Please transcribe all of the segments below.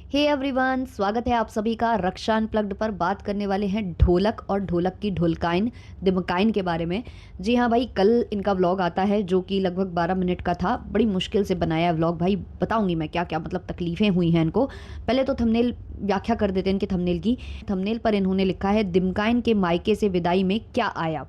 Hey everyone, स्वागत है आप सभी का रक्षा अनप्लग्ड पर। बात करने वाले हैं ढोलक और ढोलक की ढोलकाइन दिमकाइन के बारे में। जी हाँ भाई, कल इनका व्लॉग आता है जो कि लगभग 12 मिनट का था। बड़ी मुश्किल से बनाया व्लॉग भाई, बताऊंगी मैं क्या क्या मतलब तकलीफ़ें हुई हैं इनको। पहले तो थंबनेल व्याख्या कर देते हैं इनके थंबनेल की। थंबनेल पर इन्होंने लिखा है दिमकाइन के मायके से विदाई में क्या आया।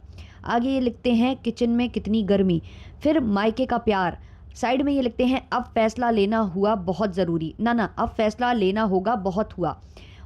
आगे ये लिखते हैं किचन में कितनी गर्मी, फिर मायके का प्यार। साइड में ये लिखते हैं अब फैसला लेना हुआ बहुत ज़रूरी, ना अब फैसला लेना होगा बहुत हुआ।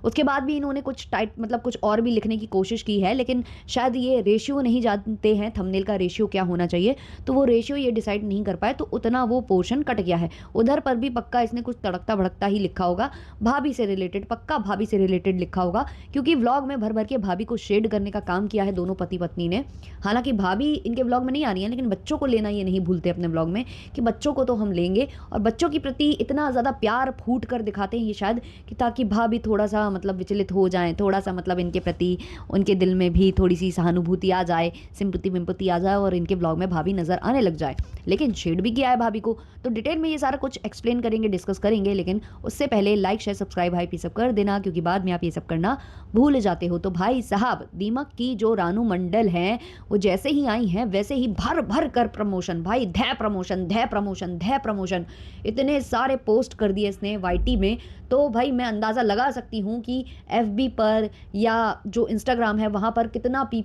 उसके बाद भी इन्होंने कुछ टाइट मतलब कुछ और भी लिखने की कोशिश की है, लेकिन शायद ये रेशियो नहीं जानते हैं थंबनेल का रेशियो क्या होना चाहिए, तो वो रेशियो ये डिसाइड नहीं कर पाए, तो उतना वो पोर्शन कट गया है। उधर पर भी पक्का इसने कुछ तड़कता भड़कता ही लिखा होगा, भाभी से रिलेटेड, पक्का भाभी से रिलेटेड लिखा होगा, क्योंकि व्लॉग में भर भर के भाभी को शेड करने का काम किया है दोनों पति पत्नी ने। हालांकि भाभी इनके व्लॉग में नहीं आ रही है, लेकिन बच्चों को लेना ये नहीं भूलते अपने व्लॉग में कि बच्चों को तो हम लेंगे, और बच्चों के प्रति इतना ज़्यादा प्यार फूट कर दिखाते हैं ये शायद कि ताकि भाभी थोड़ा सा मतलब विचलित हो जाएं, थोड़ा सा मतलब इनके प्रति उनके दिल में भी थोड़ी सी सहानुभूति आ जाए, सिंपति विम्पति आ जाए और इनके व्लॉग में भाभी नज़र आने लग जाए। लेकिन शेड भी किया है भाभी को, तो डिटेल में ये सारा कुछ एक्सप्लेन करेंगे, डिस्कस करेंगे, लेकिन उससे पहले लाइक शेयर सब्सक्राइब हाइप ये सब कर देना, क्योंकि बाद में आप ये सब करना भूल जाते हो। तो भाई साहब, दीमक की जो रानू मंडल हैं वो जैसे ही आई हैं वैसे ही भर भर कर प्रमोशन, भाई धै प्रमोशन धै प्रमोशन धै प्रमोशन, इतने सारे पोस्ट कर दिए इसने वाईटी में। तो भाई मैं अंदाज़ा लगा सकती हूँ कि एफबी पर या जो इंस्टाग्राम है वहाँ पर कितना P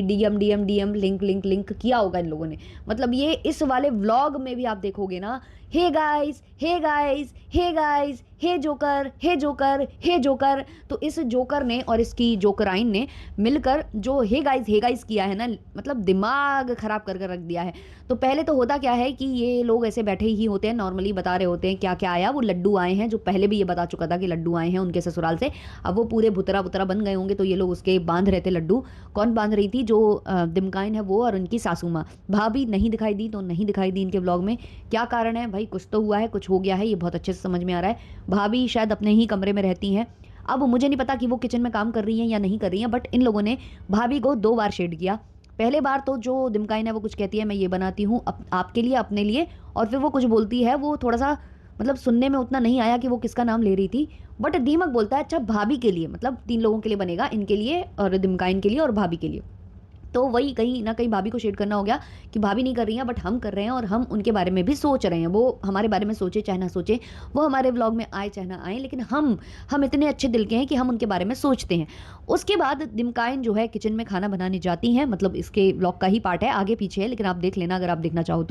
DM DM DM link link link किया होगा इन लोगों ने। मतलब ये इस वाले व्लॉग में भी आप देखोगे ना, hey guys hey guys hey guys, hey joker hey joker hey joker. तो इस जोकर ने और इसकी जोकराइन ने मिलकर जो हे गाइस किया है ना, मतलब दिमाग खराब कर कर रख दिया है। तो पहले तो होता क्या है कि ये लोग ऐसे बैठे ही होते हैं, नॉर्मली बता रहे होते हैं क्या क्या आया। वो लड्डू आए हैं, जो पहले भी ये बता चुका था कि लड्डू आए हैं उनके ससुराल से। अब वो पूरे भुतरा भुतरा बन गए होंगे, तो ये लोग उसके बांध रहे थे लड्डू। कौन बांध रही थी? जो दिमकाइन है वो और उनकी सासू माँ। भाभी नहीं दिखाई दी, तो नहीं दिखाई दी इनके व्लॉग में। क्या कारण है भाई? कुछ तो हुआ है, कुछ हो गया है, ये बहुत अच्छे से समझ में आ रहा है। भाभी शायद अपने ही कमरे में रहती हैं। अब मुझे नहीं पता कि वो किचन में काम कर रही हैं या नहीं कर रही हैं, बट इन लोगों ने भाभी को 2 बार शेड किया। पहले बार तो जो दिमकाइन है वो कुछ कहती है मैं ये बनाती हूँ आपके लिए, अपने लिए, और फिर वो कुछ बोलती है, वो थोड़ा सा मतलब सुनने में उतना नहीं आया कि वो किसका नाम ले रही थी, बट दीमक बोलता है अच्छा भाभी के लिए, मतलब 3 लोगों के लिए बनेगा, इनके लिए और दिमकाइन के लिए और भाभी के लिए। तो वही कहीं ना कहीं भाभी को शेड करना हो गया कि भाभी नहीं कर रही हैं बट हम कर रहे हैं, और हम उनके बारे में भी सोच रहे हैं। वो हमारे बारे में सोचे चाहे ना सोचे, वो हमारे व्लॉग में आए चाहे ना आए, लेकिन हम इतने अच्छे दिल के हैं कि हम उनके बारे में सोचते हैं। उसके बाद दिमकाइन जो है किचन में खाना बनाने जाती हैं, मतलब इसके व्लॉग का ही पार्ट है, आगे पीछे है, लेकिन आप देख लेना अगर आप देखना चाहो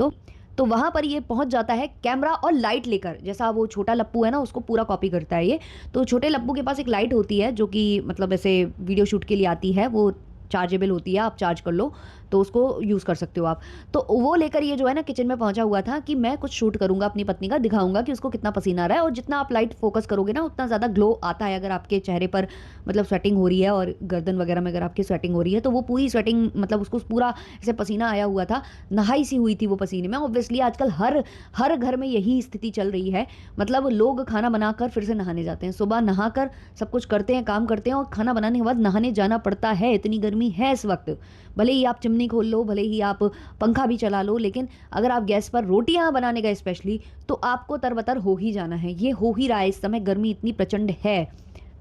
तो वहाँ पर ये पहुँच जाता है कैमरा और लाइट लेकर। जैसा वो छोटा लप्पू है ना, उसको पूरा कॉपी करता है ये। तो छोटे लप्पू के पास एक लाइट होती है जो कि मतलब ऐसे वीडियो शूट के लिए आती है, वो चार्जेबल होती है, आप चार्ज कर लो तो उसको यूज़ कर सकते हो आप। तो वो लेकर ये जो है ना किचन में पहुंचा हुआ था कि मैं कुछ शूट करूंगा अपनी पत्नी का, दिखाऊंगा कि उसको कितना पसीना आ रहा है, और जितना आप लाइट फोकस करोगे ना उतना ज़्यादा ग्लो आता है। अगर आपके चेहरे पर मतलब स्वेटिंग हो रही है और गर्दन वगैरह में अगर आपकी स्वेटिंग हो रही है, तो वो पूरी स्वेटिंग मतलब उसको पूरा ऐसे पसीना आया हुआ था, नहाई सी हुई थी वो पसीने में। ऑब्वियसली आजकल हर हर घर में यही स्थिति चल रही है, मतलब लोग खाना बनाकर फिर से नहाने जाते हैं, सुबह नहाकर सब कुछ करते हैं, काम करते हैं, और खाना बनाने के बाद नहाने जाना पड़ता है। इतनी गर्मी है इस वक्त, भले ही आप चिमनी खोल लो, भले ही आप पंखा भी चला लो, लेकिन अगर आप गैस पर रोटियां बनाने गए स्पेशली, तो आपको तरबतर हो ही जाना है। ये हो ही रहा है, इस समय गर्मी इतनी प्रचंड है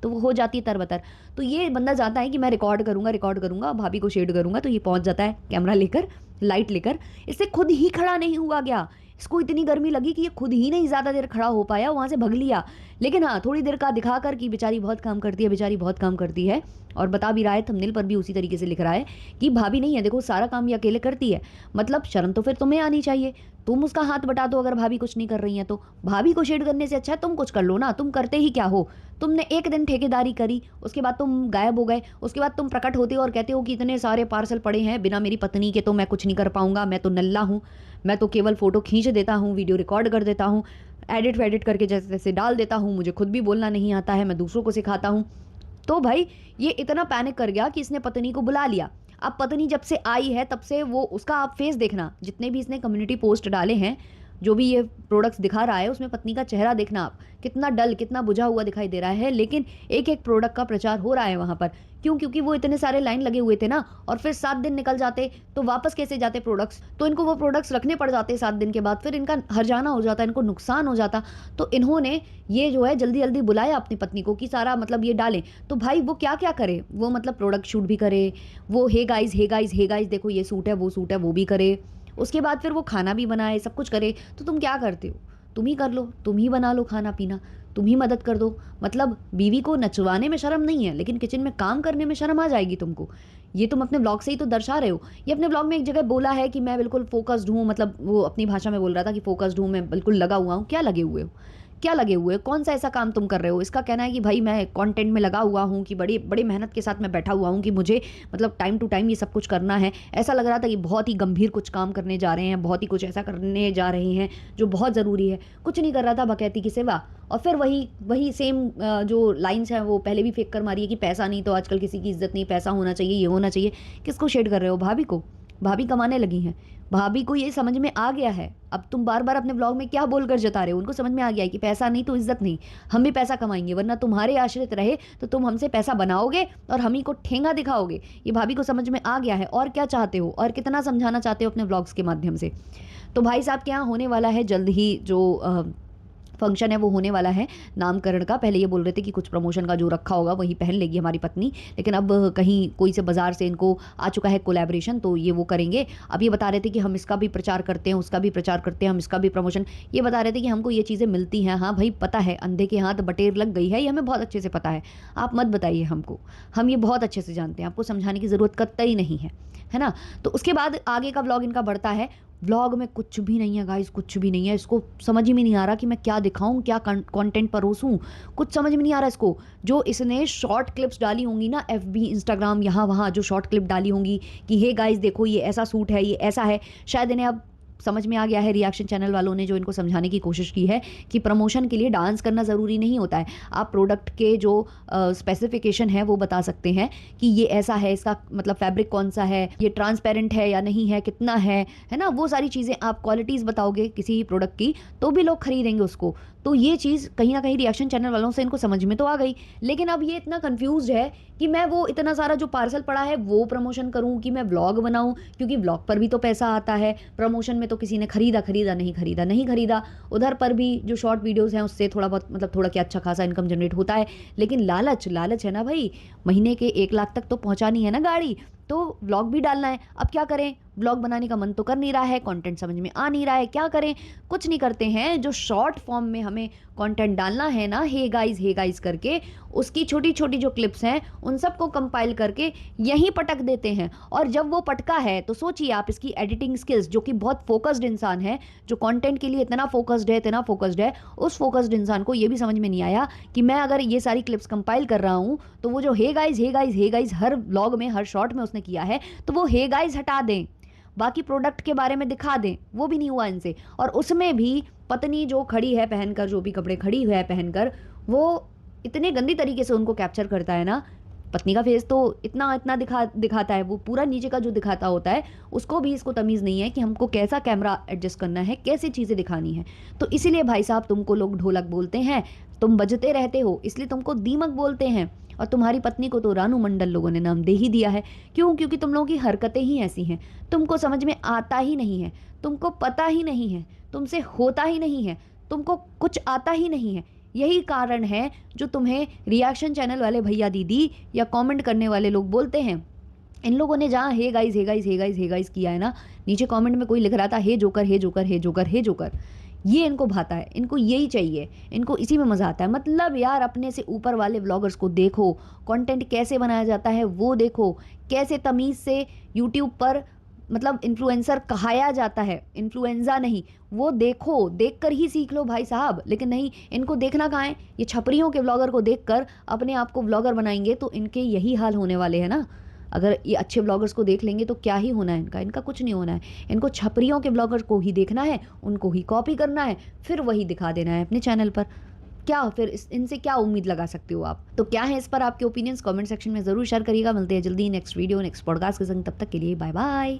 तो वो हो जाती है तरबतर। तो ये बंदा जाता है कि मैं रिकॉर्ड करूंगा, भाभी को शेड करूंगा, तो ये पहुंच जाता है कैमरा लेकर, लाइट लेकर। इससे खुद ही खड़ा नहीं हुआ गया, इसको इतनी गर्मी लगी कि ये खुद ही नहीं ज़्यादा देर खड़ा हो पाया, वहाँ से भग लिया। लेकिन हाँ, थोड़ी देर का दिखाकर कि बेचारी बहुत काम करती है, बेचारी बहुत काम करती है, और बता भी रहा है, थंबनेल पर भी उसी तरीके से लिख रहा है कि भाभी नहीं है, देखो सारा काम ये अकेले करती है। मतलब शर्म तो फिर तुम्हें आनी चाहिए, तुम उसका हाथ बटा दो अगर भाभी कुछ नहीं कर रही है तो। भाभी को शेड करने से अच्छा है तुम कुछ कर लो ना, तुम करते ही क्या हो? तुमने एक दिन ठेकेदारी करी, उसके बाद तुम गायब हो गए, उसके बाद तुम प्रकट होते हो और कहते हो कि इतने सारे पार्सल पड़े हैं बिना मेरी पत्नी के, तो मैं कुछ नहीं कर पाऊंगा, मैं तो नल्ला हूँ, मैं तो केवल फ़ोटो खींच देता हूँ, वीडियो रिकॉर्ड कर देता हूँ, एडिट वेडिट करके जैसे तैसे डाल देता हूँ, मुझे खुद भी बोलना नहीं आता है, मैं दूसरों को सिखाता हूँ। तो भाई ये इतना पैनिक कर गया कि इसने पत्नी को बुला लिया। अब पत्नी जब से आई है तब से वो उसका आप फेस देखना, जितने भी इसने कम्युनिटी पोस्ट डाले हैं, जो भी ये प्रोडक्ट्स दिखा रहा है उसमें पत्नी का चेहरा देखना आप, कितना डल, कितना बुझा हुआ दिखाई दे रहा है, लेकिन एक-एक प्रोडक्ट का प्रचार हो रहा है वहाँ पर। क्यों? क्योंकि वो इतने सारे लाइन लगे हुए थे ना, और फिर 7 दिन निकल जाते, तो वापस कैसे जाते प्रोडक्ट्स? तो इनको वो प्रोडक्ट्स रखने पड़ जाते 7 दिन के बाद, फिर इनका हर्जाना हो जाता, इनको नुकसान हो जाता। तो इन्होंने ये जो है जल्दी-जल्दी बुलाया अपनी पत्नी को कि सारा मतलब ये डालें। तो भाई वो क्या-क्या करे? वो मतलब प्रोडक्ट शूट भी करे, वो hey guys, hey guys, hey guys देखो ये सूट है, वो सूट है, वो भी करे। उसके बाद फिर वो खाना भी बनाए, सब कुछ करे। तो तुम क्या करते हो? तुम ही कर लो, तुम ही बना लो खाना-पीना, तुम ही मदद कर दो। मतलब बीवी को नचवाने में शर्म नहीं है, लेकिन किचन में काम करने में शर्म आ जाएगी तुमको। ये तुम अपने ब्लॉग से ही तो दर्शा रहे हो। ये अपने ब्लॉग में एक जगह बोला है कि मैं बिल्कुल फ़ोकस्ड हूँ, मतलब वो अपनी भाषा में बोल रहा था कि फ़ोकस्ड हूँ, मैं बिल्कुल लगा हुआ हूँ। क्या लगे हुए हो? क्या लगे हुए हो? कौन-सा ऐसा काम तुम कर रहे हो? इसका कहना है कि भाई मैं कंटेंट में लगा हुआ हूँ, कि बड़ी बड़ी मेहनत के साथ मैं बैठा हुआ हूँ, कि मुझे मतलब टाइम टू टाइम ये सब कुछ करना है। ऐसा लग रहा था कि बहुत ही गंभीर कुछ काम करने जा रहे हैं, बहुत ही कुछ ऐसा करने जा रहे हैं जो बहुत ज़रूरी है। कुछ नहीं कर रहा था बकैती की सिवा। और फिर वही वही सेम जो लाइन्स हैं वो पहले भी फेंक कर मारी है कि पैसा नहीं तो आजकल किसी की इज़्ज़त नहीं, पैसा होना चाहिए, ये होना चाहिए। किसको शेड कर रहे हो? भाभी को। भाभी कमाने लगी हैं। भाभी को ये समझ में आ गया है। अब तुम बार-बार अपने ब्लॉग में क्या बोलकर जता रहे हो? उनको समझ में आ गया है कि पैसा नहीं तो इज़्ज़त नहीं। हम भी पैसा कमाएँगे, वरना तुम्हारे आश्रित रहे तो तुम हमसे पैसा बनाओगे और हम ही को ठेंगा दिखाओगे। ये भाभी को समझ में आ गया है। और क्या चाहते हो? और कितना समझाना चाहते हो अपने ब्लॉग्स के माध्यम से? तो भाई साहब के यहाँ होने वाला है जल्द ही जो फंक्शन है वो होने वाला है नामकरण का। पहले ये बोल रहे थे कि कुछ प्रमोशन का जो रखा होगा वही पहन लेगी हमारी पत्नी, लेकिन अब कहीं कोई से बाज़ार से इनको आ चुका है कोलैबोरेशन, तो ये वो करेंगे। अब ये बता रहे थे कि हम इसका भी प्रचार करते हैं, उसका भी प्रचार करते हैं, हम इसका भी प्रमोशन, ये बता रहे थे कि हमको ये चीज़ें मिलती हैं। हाँ भाई पता है, अंधे के हाथ बटेर लग गई है, ये हमें बहुत अच्छे से पता है। आप मत बताइए हमको, हम ये बहुत अच्छे से जानते हैं, आपको समझाने की ज़रूरत कतई नहीं है, है ना? तो उसके बाद आगे का व्लॉग इनका बढ़ता है। व्लॉग में कुछ भी नहीं है गाइस, कुछ भी नहीं है। इसको समझ ही में नहीं आ रहा कि मैं क्या दिखाऊं, क्या कंटेंट परोसूं, कुछ समझ में नहीं आ रहा इसको। जो इसने शॉर्ट क्लिप्स डाली होंगी ना, एफबी, इंस्टाग्राम, यहाँ वहाँ जो शॉर्ट क्लिप डाली होंगी कि हे गाइस देखो ये ऐसा सूट है, ये ऐसा है, शायद इन्हें अब समझ में आ गया है। रिएक्शन चैनल वालों ने जो इनको समझाने की कोशिश की है कि प्रमोशन के लिए डांस करना ज़रूरी नहीं होता है। आप प्रोडक्ट के जो स्पेसिफिकेशन है वो बता सकते हैं कि ये ऐसा है, इसका मतलब फैब्रिक कौन सा है, ये ट्रांसपेरेंट है या नहीं है, कितना है ना? वो सारी चीज़ें आप क्वालिटीज़ बताओगे किसी प्रोडक्ट की तो भी लोग खरीदेंगे उसको। तो ये चीज़ कहीं ना कहीं रिएक्शन चैनल वालों से इनको समझ में तो आ गई, लेकिन अब ये इतना कंफ्यूज है कि मैं वो इतना सारा जो पार्सल पड़ा है वो प्रमोशन करूं कि मैं व्लॉग बनाऊं, क्योंकि व्लॉग पर भी तो पैसा आता है, प्रमोशन में तो किसी ने खरीदा खरीदा नहीं खरीदा नहीं खरीदा, उधर पर भी जो शॉर्ट वीडियोस हैं उससे थोड़ा बहुत मतलब थोड़ा क्या अच्छा खासा इनकम जनरेट होता है। लेकिन लालच लालच है ना भाई, महीने के 1 लाख तक तो पहुंचानी है ना गाड़ी, तो व्लॉग भी डालना है। अब क्या करें, व्लॉग बनाने का मन तो कर नहीं रहा है, कंटेंट समझ में आ नहीं रहा है, क्या करें? कुछ नहीं करते हैं, जो शॉर्ट फॉर्म में हमें कंटेंट डालना है ना, हे गाइस करके, उसकी छोटी छोटी जो क्लिप्स हैं उन सबको कंपाइल करके यहीं पटक देते हैं। और जब वो पटका है तो सोचिए आप इसकी एडिटिंग स्किल्स, जो कि बहुत फोकस्ड इंसान है, जो कंटेंट के लिए इतना फोकस्ड है, उस फोकस्ड इंसान को ये भी समझ में नहीं आया कि मैं अगर ये सारी क्लिप्स कंपाइल कर रहा हूँ तो वो जो हे गाइस हर व्लॉग में, हर शॉर्ट में उसने किया है, तो वो हे गाइस हटा दें, बाकी प्रोडक्ट के बारे में दिखा दें। वो भी नहीं हुआ इनसे। और उसमें भी पत्नी जो खड़ी है पहनकर, जो भी कपड़े खड़ी है पहनकर, वो इतने गंदी तरीके से उनको कैप्चर करता है ना। पत्नी का फेस तो इतना इतना दिखाता है, वो पूरा नीचे का जो दिखाता होता है उसको भी इसको तमीज़ नहीं है कि हमको कैसा कैमरा एडजस्ट करना है, कैसी चीज़ें दिखानी है। तो इसीलिए भाई साहब तुमको लोग ढोलक बोलते हैं, तुम बजते रहते हो, इसलिए तुमको दीमक बोलते हैं। और तुम्हारी पत्नी को तो रानू मंडल लोगों ने नाम दे ही दिया है। क्यों? क्योंकि तुम लोगों की हरकतें ही ऐसी हैं, तुमको समझ में आता ही नहीं है, तुमको पता ही नहीं है, तुमसे होता ही नहीं है, तुमको कुछ आता ही नहीं है। यही कारण है जो तुम्हें रिएक्शन चैनल वाले भैया दीदी या कमेंट करने वाले लोग बोलते हैं। इन लोगों ने जहाँ हे गाइस किया है ना, नीचे कमेंट में कोई लिख रहा था हे joker hey joker hey joker hey joker. ये इनको भाता है, इनको यही चाहिए, इनको इसी में मज़ा आता है। मतलब यार अपने से ऊपर वाले व्लॉगर्स को देखो, कंटेंट कैसे बनाया जाता है वो देखो, कैसे तमीज़ से यूट्यूब पर मतलब इन्फ्लुएंसर कहाया जाता है, इन्फ्लुएंजा नहीं, वो देखो, देखकर ही सीख लो भाई साहब। लेकिन नहीं, इनको देखना कहाँ है? ये छपरियों के व्लॉगर को देखकर अपने आप को व्लॉगर बनाएंगे तो इनके यही हाल होने वाले हैं ना। अगर ये अच्छे ब्लॉगर्स को देख लेंगे तो क्या ही होना है इनका, इनका कुछ नहीं होना है। इनको छपरियों के ब्लॉगर्स को ही देखना है, उनको ही कॉपी करना है, फिर वही दिखा देना है अपने चैनल पर। क्या फिर इनसे क्या उम्मीद लगा सकते हो आप? तो क्या है इस पर आपके ओपिनियंस? कमेंट सेक्शन में ज़रूर शेयर करिएगा। मिलते हैं जल्दी नेक्स्ट वीडियो, नेक्स्ट पॉडकास्ट के संग। तब तक के लिए बाय बाय।